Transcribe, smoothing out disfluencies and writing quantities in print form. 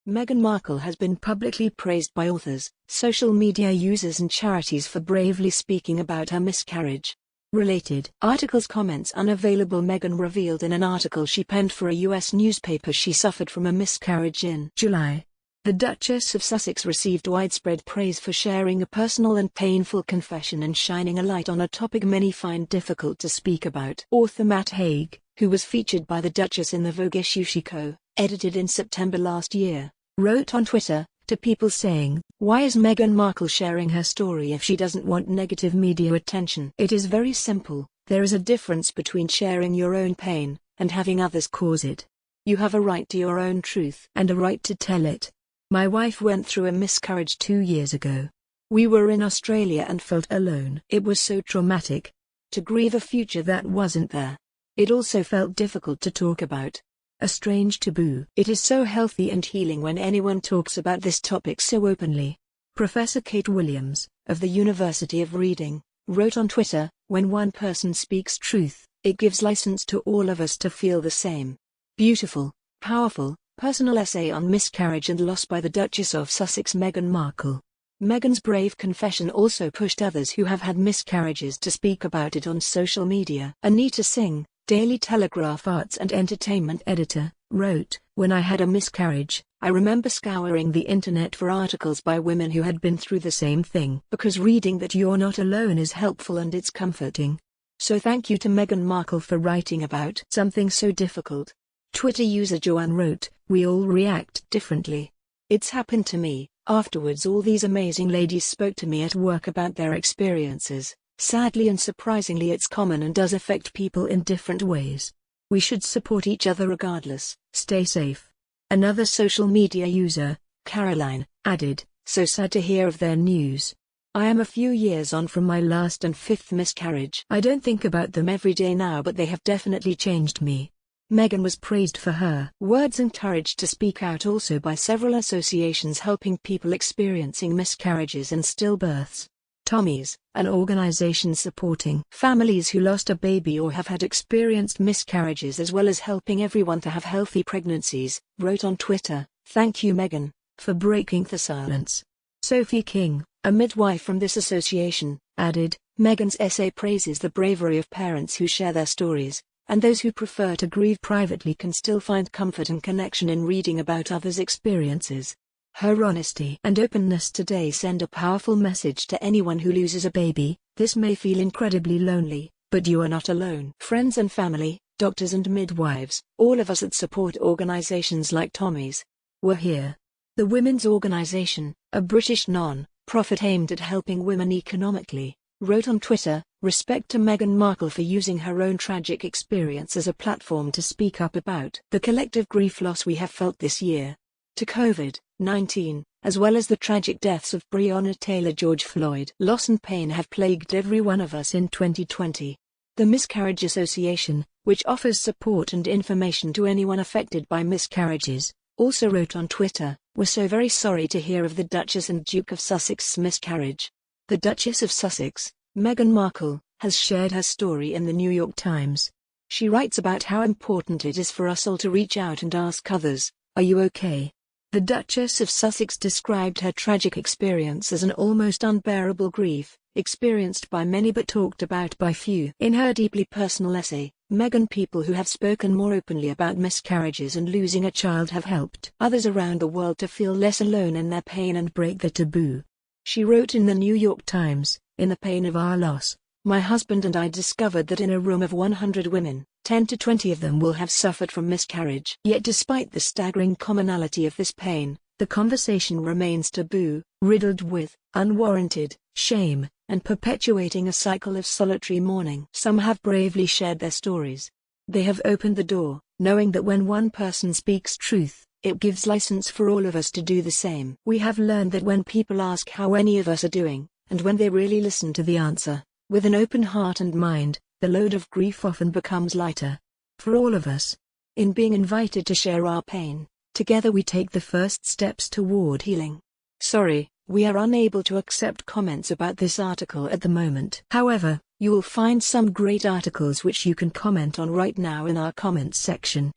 Meghan Markle has been publicly praised by authors, social media users and charities for bravely speaking about her miscarriage. Related articles comments unavailable. Meghan revealed in an article she penned for a US newspaper she suffered from a miscarriage in July. The Duchess of Sussex received widespread praise for sharing a personal and painful confession and shining a light on a topic many find difficult to speak about. Author Matt Haig, who was featured by the Duchess in the Vogue issue she co-edited in September last year, wrote on Twitter, to people saying, "Why is Meghan Markle sharing her story if she doesn't want negative media attention? It is very simple. There is a difference between sharing your own pain and having others cause it. You have a right to your own truth and a right to tell it. My wife went through a miscarriage 2 years ago. We were in Australia and felt alone. It was so traumatic to grieve a future that wasn't there. It also felt difficult to talk about. A strange taboo. It is so healthy and healing when anyone talks about this topic so openly." Professor Kate Williams, of the University of Reading, wrote on Twitter, "When one person speaks truth, it gives license to all of us to feel the same." Beautiful, powerful, personal essay on miscarriage and loss by the Duchess of Sussex Meghan Markle. Meghan's brave confession also pushed others who have had miscarriages to speak about it on social media. Anita Singh, Daily Telegraph arts and entertainment editor, wrote, "When I had a miscarriage, I remember scouring the internet for articles by women who had been through the same thing. Because reading that you're not alone is helpful and it's comforting. So thank you to Meghan Markle for writing about something so difficult." Twitter user Joanne wrote, "We all react differently. It's happened to me." Afterwards all these amazing ladies spoke to me at work about their experiences. Sadly and surprisingly it's common and does affect people in different ways. We should support each other regardless. Stay safe." Another social media user, Caroline, added, "So sad to hear of their news. I am a few years on from my last and 5th miscarriage. I don't think about them every day now, but they have definitely changed me." Meghan was praised for her words and courage to speak out, also by several associations helping people experiencing miscarriages and stillbirths. Tommy's, an organization supporting families who lost a baby or have had experienced miscarriages as well as helping everyone to have healthy pregnancies, wrote on Twitter, "Thank you Meghan, for breaking the silence." Sophie King, a midwife from this association, added, "Meghan's essay praises the bravery of parents who share their stories, and those who prefer to grieve privately can still find comfort and connection in reading about others' experiences. Her honesty and openness today send a powerful message to anyone who loses a baby. This may feel incredibly lonely, but you are not alone." Friends and family, doctors and midwives, all of us at support organizations like Tommy's, we're here. The Women's Organization, a British non-profit aimed at helping women economically, wrote on Twitter, "Respect to Meghan Markle for using her own tragic experience as a platform to speak up about the collective grief loss we have felt this year. To COVID-19, as well as the tragic deaths of Breonna Taylor, George Floyd, loss and pain have plagued every one of us in 2020. The Miscarriage Association, which offers support and information to anyone affected by miscarriages, also wrote on Twitter, 'We're so very sorry to hear of the Duchess and Duke of Sussex's miscarriage.' The Duchess of Sussex, Meghan Markle, has shared her story in the New York Times. She writes about how important it is for us all to reach out and ask others, 'Are you okay?' The Duchess of Sussex described her tragic experience as an almost unbearable grief, experienced by many but talked about by few. In her deeply personal essay, Meghan, people who have spoken more openly about miscarriages and losing a child have helped others around the world to feel less alone in their pain and break the taboo. She wrote in the New York Times, "In the pain of our loss, my husband and I discovered that in a room of 100 women, 10 to 20 of them will have suffered from miscarriage. Yet despite the staggering commonality of this pain, the conversation remains taboo, riddled with unwarranted shame, and perpetuating a cycle of solitary mourning. Some have bravely shared their stories. They have opened the door, knowing that when one person speaks truth, it gives license for all of us to do the same. We have learned that when people ask how any of us are doing, and when they really listen to the answer, with an open heart and mind, the load of grief often becomes lighter. For all of us, in being invited to share our pain, together we take the first steps toward healing." Sorry, we are unable to accept comments about this article at the moment. However, you will find some great articles which you can comment on right now in our comments section.